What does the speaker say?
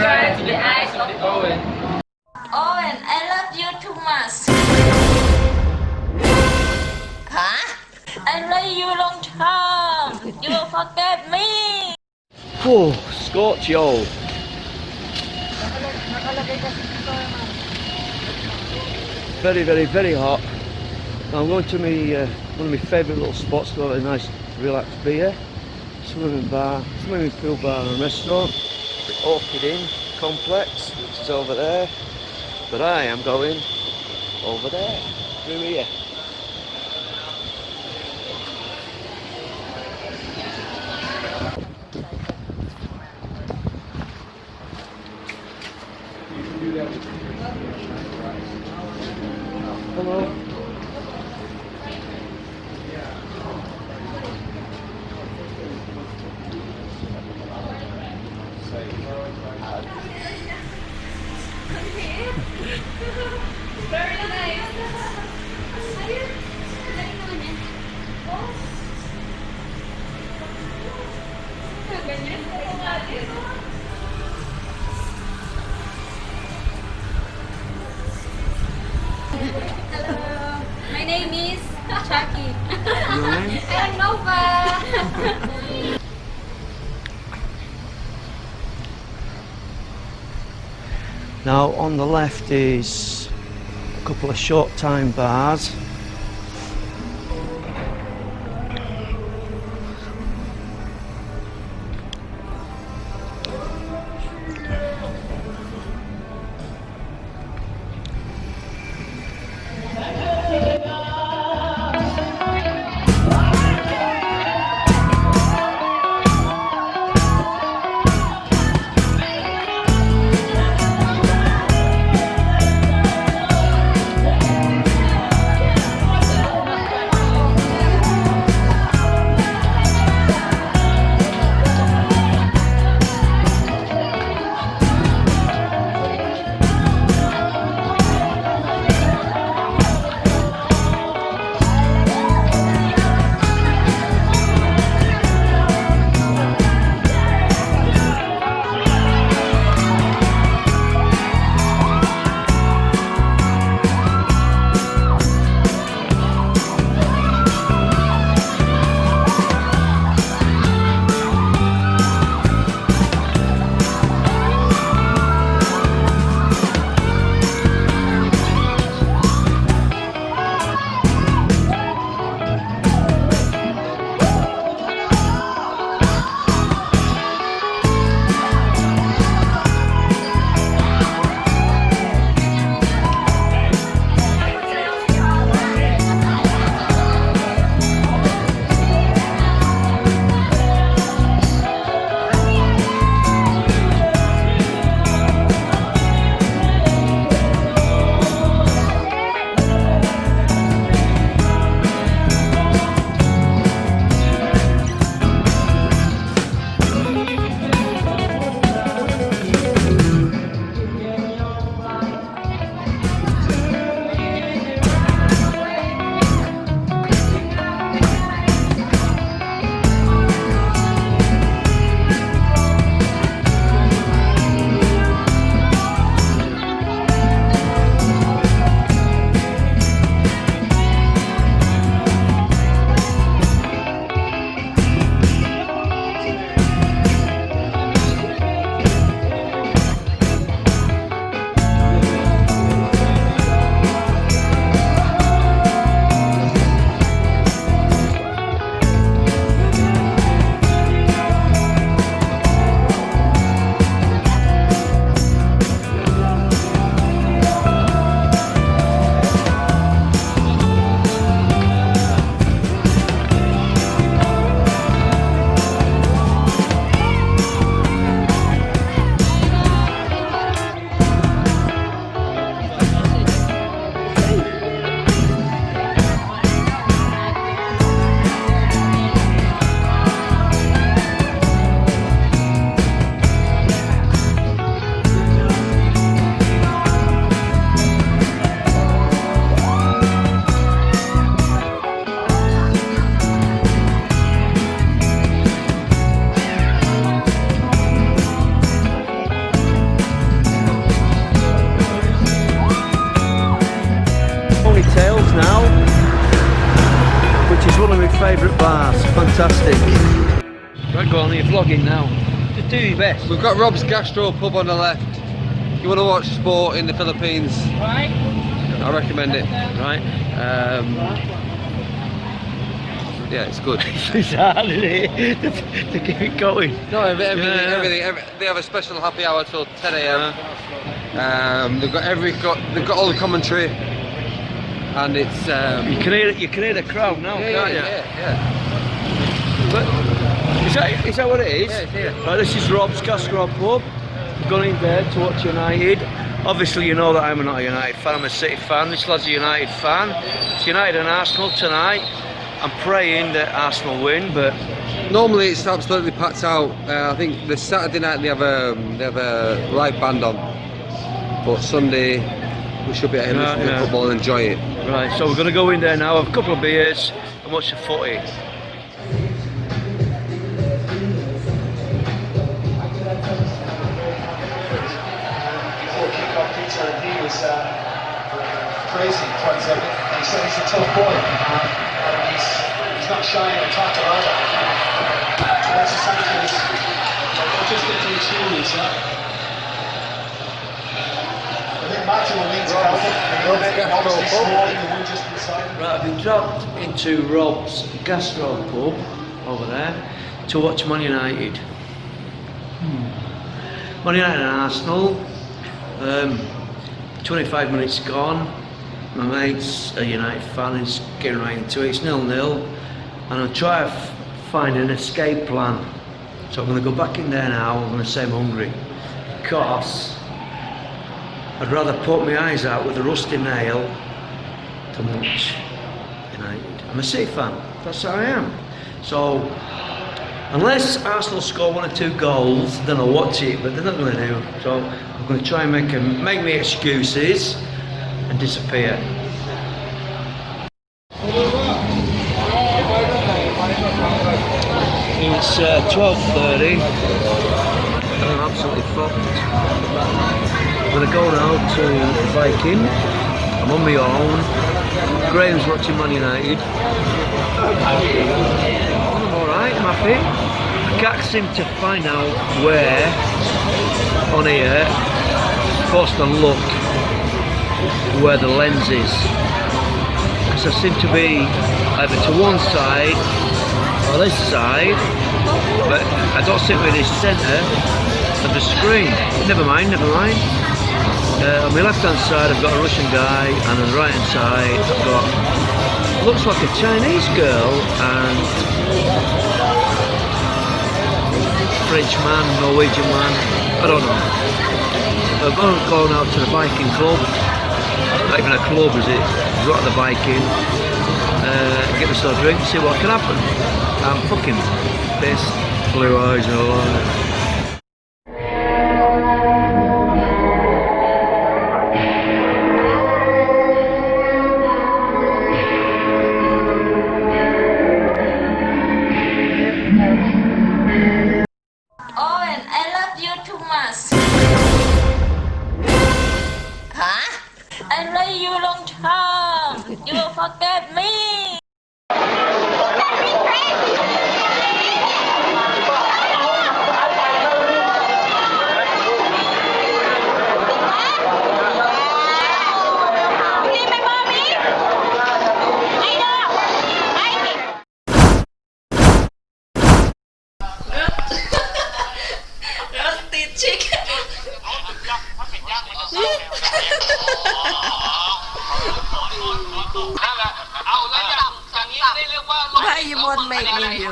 subscribe to the eyes of Owen. Owen, I love you too much. Huh? I love you long time. You will forget me. Oh, scorcho. Very, very, very hot. I'm going to one of my favourite little spots to have a nice relaxed beer. Swimming pool bar and restaurant. The Orchid Inn complex, which is over there. But I am going over there, through here. Hello. Very nice. Hello, my name is Chucky. Your name? And Nova. Now on the left is a couple of short time bars. favourite bars. Fantastic. Right, go on, you're vlogging now. Just do your best. We've got Rob's Gastro Pub on the left. If you want to watch sport in the Philippines, I recommend it. Right. Yeah, it's good. It's hard, isn't it? To keep it going. No, everything. They have a special happy hour till 10 AM. They've got all the commentary, and it's. You can hear the crowd now, can't you? Yeah. But is that what it is? Yeah. Right, this is Rob's Gastro Pub. We've gone in there to watch United. Obviously, you know that I'm not a United fan. I'm a City fan. This lad's a United fan. It's United and Arsenal tonight. I'm praying that Arsenal win, but normally it's absolutely packed out. I think the Saturday night they have a live band on, but Sunday we should be able to listen to the football and enjoy it. Right, so we're going to go in there now, have a couple of beers and watch the footy. Before kick-off, Peter, and he was crazy, quite simply. He said he's a tough boy. He's not shy or tackle either. That's essentially just into his shoes, yeah. I think Matty will need to help him. Obviously small, the one just beside him. Right, I've been dropped into Rob's Gastro Pub over there to watch Man United. Man United and Arsenal. 25 minutes gone. My mate's a United fan, he's getting right into it. It's 0-0, and I'll try to find an escape plan. So I'm going to go back in there now. I'm going to say I'm hungry, because I'd rather put my eyes out with a rusty nail than watch United. I'm a City fan, that's how I am. So unless Arsenal score 1 or 2 goals, then I'll watch it, but they're not going to do. So I'm going to try and make me excuses and disappear. It's 12:30 and I'm absolutely fucked. I'm going to go now to Viking. I'm on my own. Graham's watching Man United. I'm alright, I'm happy. I can't seem to find out where on here I'm supposed to look where the lens is, because I seem to be either to one side or this side, but I don't seem to be in the centre of the screen. Never mind. On my left hand side I've got a Russian guy, and on the right hand side I've got, looks like a Chinese girl and French man, Norwegian man, I don't know. I'm going to go now to the biking club. Not even a club, is it? Right at the biking. Get myself a drink, see what can happen. I'm fucking pissed. Blue eyes and all that. Owen, I love you too much. Huh? I love you long time. You will forget me. Why you won't make me do?